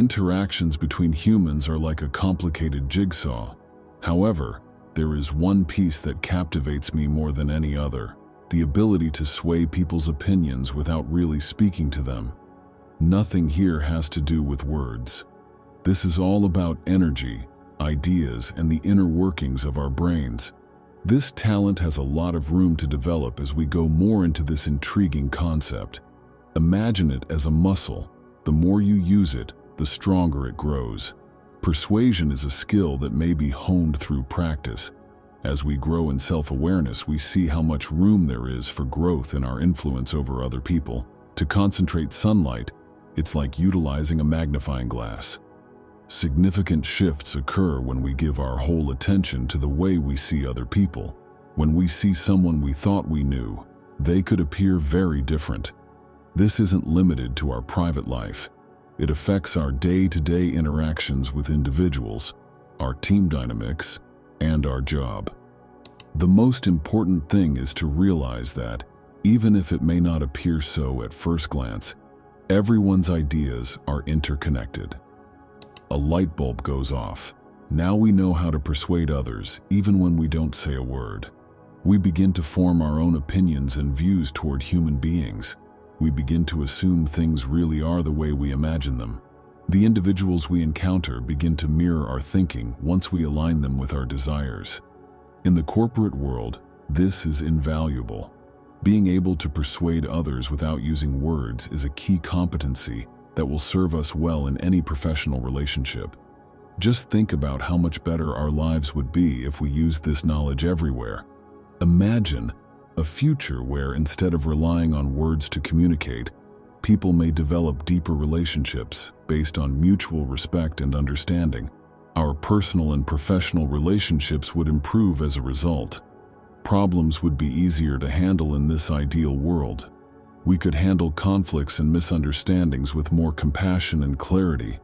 Interactions between humans are like a complicated jigsaw. However, there is one piece that captivates me more than any other: the ability to sway people's opinions without really speaking to them. Nothing here has to do with words. This is all about energy, ideas, and the inner workings of our brains. This talent has a lot of room to develop as we go more into this intriguing concept. Imagine it as a muscle. The more you use it, the stronger it grows. Persuasion is a skill that may be honed through practice. As we grow in self-awareness, we see how much room there is for growth in our influence over other people. To concentrate sunlight, it's like utilizing a magnifying glass. Significant shifts occur when we give our whole attention to the way we see other people. When we see someone we thought we knew, they could appear very different. This isn't limited to our private life. It affects our day-to-day interactions with individuals, our team dynamics, and our job. The most important thing is to realize that, even if it may not appear so at first glance, everyone's ideas are interconnected. A light bulb goes off. Now we know how to persuade others, even when we don't say a word. We begin to form our own opinions and views toward human beings. We begin to assume things really are the way we imagine them. The individuals we encounter begin to mirror our thinking once we align them with our desires. In the corporate world, this is invaluable. Being able to persuade others without using words is a key competency that will serve us well in any professional relationship. Just think about how much better our lives would be if we used this knowledge everywhere. Imagine a future where, instead of relying on words to communicate, people may develop deeper relationships based on mutual respect and understanding. Our personal and professional relationships would improve as a result. Problems would be easier to handle in this ideal world. We could handle conflicts and misunderstandings with more compassion and clarity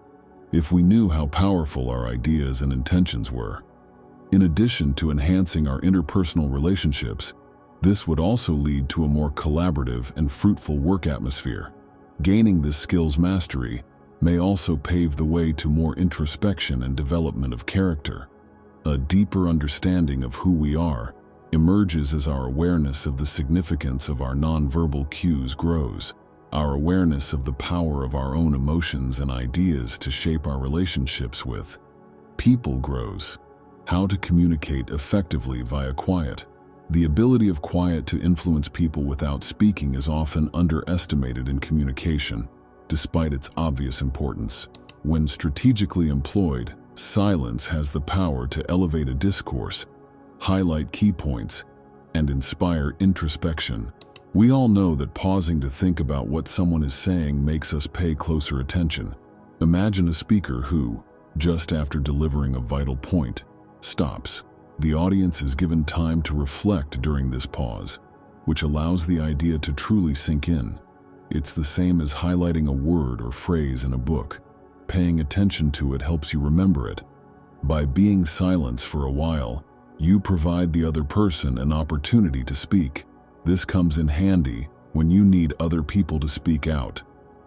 if we knew how powerful our ideas and intentions were. In addition to enhancing our interpersonal relationships, this would also lead to a more collaborative and fruitful work atmosphere. Gaining this skill's mastery may also pave the way to more introspection and development of character. A deeper understanding of who we are emerges as our awareness of the significance of our nonverbal cues grows. Our awareness of the power of our own emotions and ideas to shape our relationships with people grows. How to communicate effectively via quiet. The ability of quiet to influence people without speaking is often underestimated in communication, despite its obvious importance. When strategically employed, silence has the power to elevate a discourse, highlight key points, and inspire introspection. We all know that pausing to think about what someone is saying makes us pay closer attention. Imagine a speaker who, just after delivering a vital point, stops. The audience is given time to reflect during this pause, which allows the idea to truly sink in. It's the same as highlighting a word or phrase in a book. Paying attention to it helps you remember it. By being silent for a while, you provide the other person an opportunity to speak. This comes in handy when you need other people to speak out,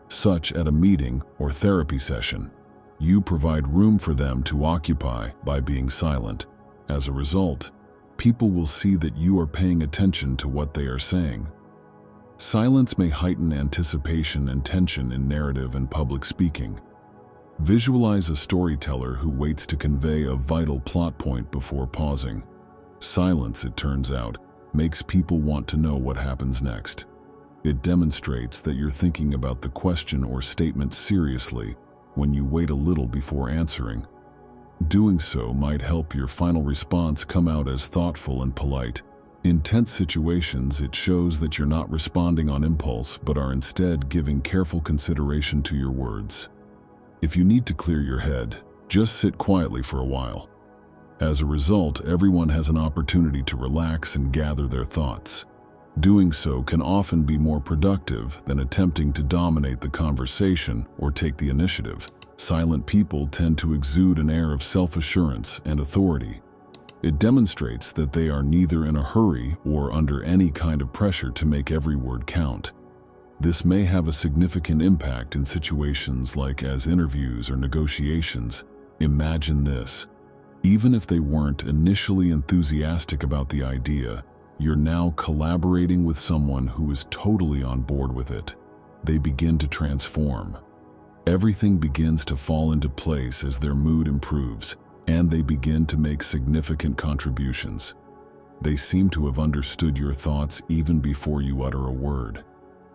such at a meeting or therapy session. You provide room for them to occupy by being silent. As a result, people will see that you are paying attention to what they are saying. Silence may heighten anticipation and tension in narrative and public speaking. Visualize a storyteller who waits to convey a vital plot point before pausing. Silence, it turns out, makes people want to know what happens next. It demonstrates that you're thinking about the question or statement seriously when you wait a little before answering. Doing so might help your final response come out as thoughtful and polite. In tense situations, it shows that you're not responding on impulse, but are instead giving careful consideration to your words. If you need to clear your head, just sit quietly for a while. As a result, everyone has an opportunity to relax and gather their thoughts. Doing so can often be more productive than attempting to dominate the conversation or take the initiative. Silent people tend to exude an air of self-assurance and authority. It demonstrates that they are neither in a hurry or under any kind of pressure to make every word count. This may have a significant impact in situations like as interviews or negotiations. Imagine this. Even if they weren't initially enthusiastic about the idea, you're now collaborating with someone who is totally on board with it. They begin to transform. Everything begins to fall into place as their mood improves, and they begin to make significant contributions. They seem to have understood your thoughts even before you utter a word.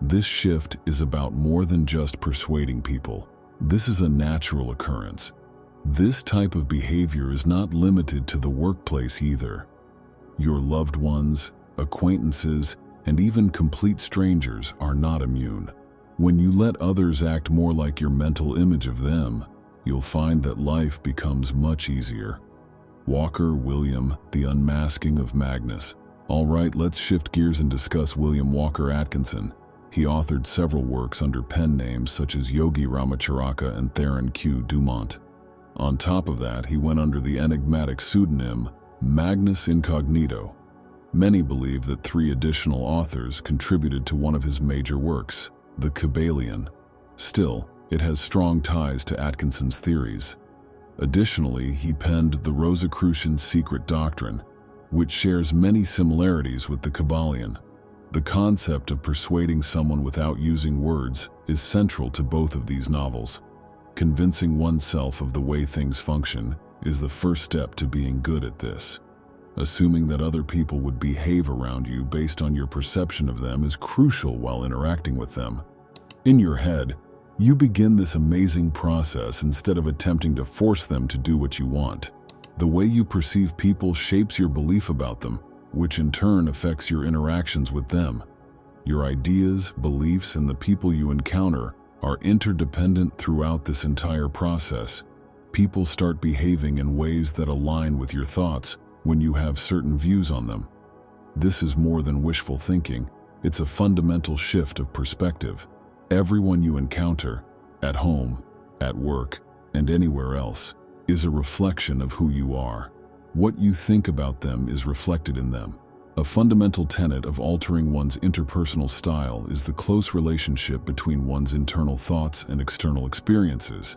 This shift is about more than just persuading people. This is a natural occurrence. This type of behavior is not limited to the workplace either. Your loved ones, acquaintances, and even complete strangers are not immune. When you let others act more like your mental image of them, you'll find that life becomes much easier. Walker William, The Unmasking of Magnus. All right, let's shift gears and discuss William Walker Atkinson. He authored several works under pen names such as Yogi Ramacharaka and Theron Q. Dumont. On top of that, he went under the enigmatic pseudonym Magnus Incognito. Many believe that 3 additional authors contributed to one of his major works, The Kybalion. Still, it has strong ties to Atkinson's theories. Additionally, he penned The Rosicrucian Secret Doctrine, which shares many similarities with the Kybalion. The concept of persuading someone without using words is central to both of these novels. Convincing oneself of the way things function is the first step to being good at this. Assuming that other people would behave around you based on your perception of them is crucial while interacting with them. In your head, you begin this amazing process instead of attempting to force them to do what you want. The way you perceive people shapes your belief about them, which in turn affects your interactions with them. Your ideas, beliefs, and the people you encounter are interdependent throughout this entire process. People start behaving in ways that align with your thoughts when you have certain views on them. This is more than wishful thinking. It's a fundamental shift of perspective. Everyone you encounter, at home, at work, and anywhere else, is a reflection of who you are. What you think about them is reflected in them. A fundamental tenet of altering one's interpersonal style is the close relationship between one's internal thoughts and external experiences.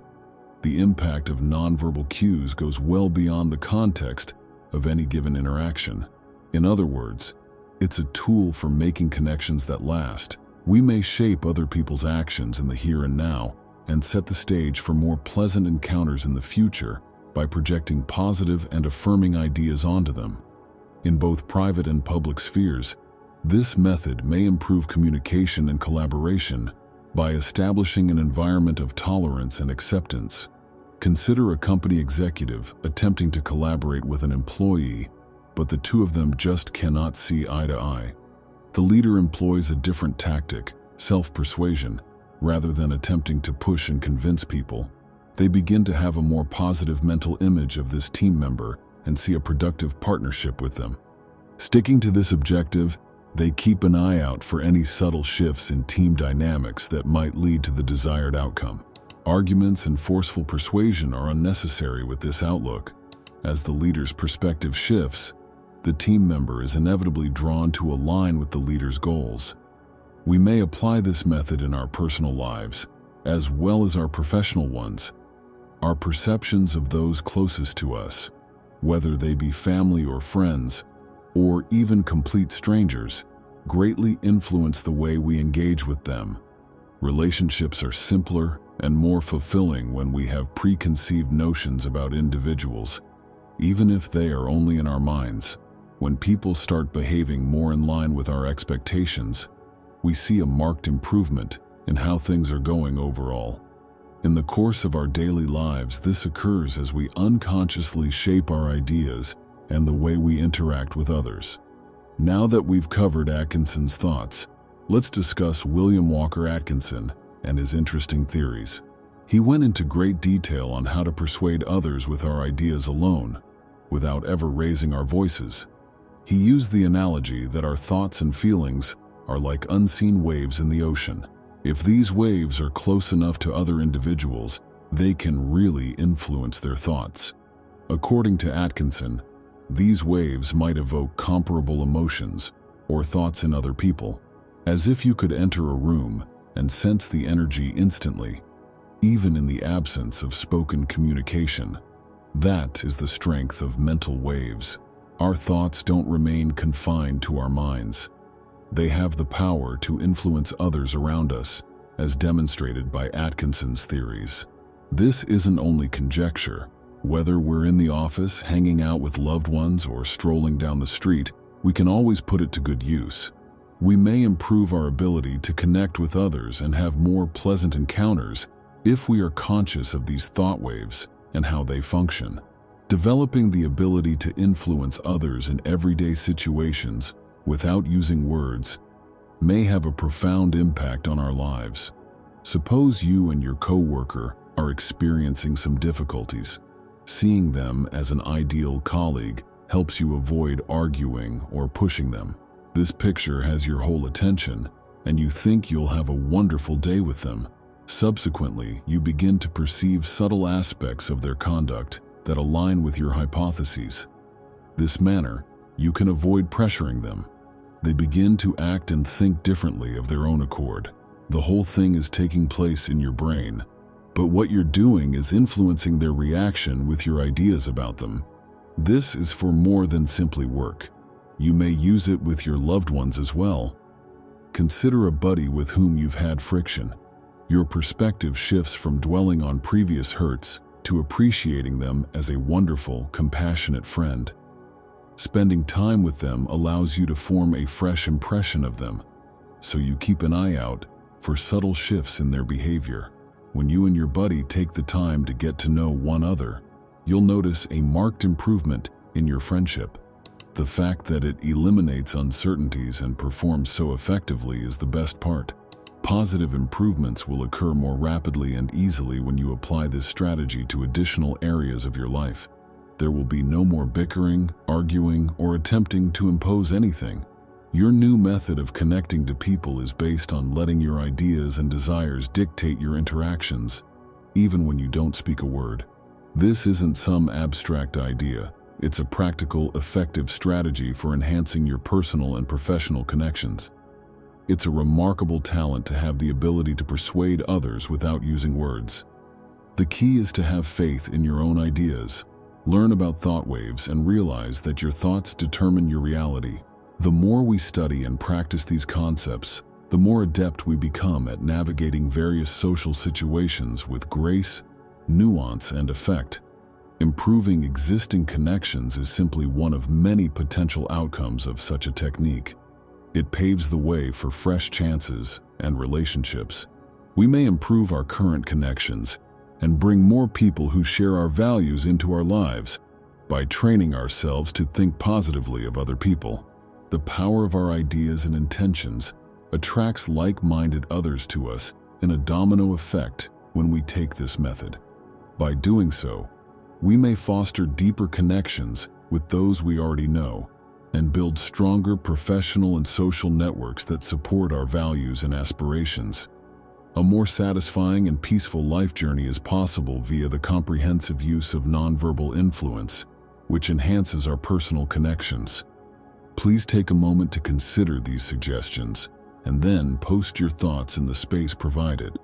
The impact of nonverbal cues goes well beyond the context of any given interaction. In other words, it's a tool for making connections that last. We may shape other people's actions in the here and now and set the stage for more pleasant encounters in the future by projecting positive and affirming ideas onto them. In both private and public spheres, this method may improve communication and collaboration by establishing an environment of tolerance and acceptance. Consider a company executive attempting to collaborate with an employee, but the two of them just cannot see eye to eye. The leader employs a different tactic, self-persuasion, rather than attempting to push and convince people. They begin to have a more positive mental image of this team member and see a productive partnership with them. Sticking to this objective, they keep an eye out for any subtle shifts in team dynamics that might lead to the desired outcome. Arguments and forceful persuasion are unnecessary with this outlook. As the leader's perspective shifts, the team member is inevitably drawn to align with the leader's goals. We may apply this method in our personal lives, as well as our professional ones. Our perceptions of those closest to us, whether they be family or friends, or even complete strangers, greatly influence the way we engage with them. Relationships are simpler and more fulfilling when we have preconceived notions about individuals, even if they are only in our minds. When people start behaving more in line with our expectations, we see a marked improvement in how things are going overall. In the course of our daily lives, this occurs as we unconsciously shape our ideas and the way we interact with others. Now that we've covered Atkinson's thoughts, let's discuss William Walker Atkinson and his interesting theories. He went into great detail on how to persuade others with our ideas alone, without ever raising our voices. He used the analogy that our thoughts and feelings are like unseen waves in the ocean. If these waves are close enough to other individuals, they can really influence their thoughts. According to Atkinson, these waves might evoke comparable emotions or thoughts in other people. As if you could enter a room and sense the energy instantly, even in the absence of spoken communication. That is the strength of mental waves. Our thoughts don't remain confined to our minds. They have the power to influence others around us, as demonstrated by Atkinson's theories. This isn't only conjecture. Whether we're in the office, hanging out with loved ones, or strolling down the street, we can always put it to good use. We may improve our ability to connect with others and have more pleasant encounters if we are conscious of these thought waves and how they function. Developing the ability to influence others in everyday situations without using words may have a profound impact on our lives. Suppose you and your coworker are experiencing some difficulties. Seeing them as an ideal colleague helps you avoid arguing or pushing them. This picture has your whole attention, and you think you'll have a wonderful day with them. Subsequently, you begin to perceive subtle aspects of their conduct that align with your hypotheses. This manner, you can avoid pressuring them. They begin to act and think differently of their own accord. The whole thing is taking place in your brain, but what you're doing is influencing their reaction with your ideas about them. This is for more than simply work. You may use it with your loved ones as well. Consider a buddy with whom you've had friction. Your perspective shifts from dwelling on previous hurts to appreciating them as a wonderful, compassionate friend. Spending time with them allows you to form a fresh impression of them, so you keep an eye out for subtle shifts in their behavior. When you and your buddy take the time to get to know one another, you'll notice a marked improvement in your friendship. The fact that it eliminates uncertainties and performs so effectively is the best part. Positive improvements will occur more rapidly and easily when you apply this strategy to additional areas of your life. There will be no more bickering, arguing, or attempting to impose anything. Your new method of connecting to people is based on letting your ideas and desires dictate your interactions, even when you don't speak a word. This isn't some abstract idea. It's a practical, effective strategy for enhancing your personal and professional connections. It's a remarkable talent to have the ability to persuade others without using words. The key is to have faith in your own ideas. Learn about thought waves and realize that your thoughts determine your reality. The more we study and practice these concepts, the more adept we become at navigating various social situations with grace, nuance, and effect. Improving existing connections is simply one of many potential outcomes of such a technique. It paves the way for fresh chances and relationships. We may improve our current connections and bring more people who share our values into our lives by training ourselves to think positively of other people. The power of our ideas and intentions attracts like-minded others to us in a domino effect when we take this method. By doing so, we may foster deeper connections with those we already know and build stronger professional and social networks that support our values and aspirations. A more satisfying and peaceful life journey is possible via the comprehensive use of nonverbal influence, which enhances our personal connections. Please take a moment to consider these suggestions and then post your thoughts in the space provided.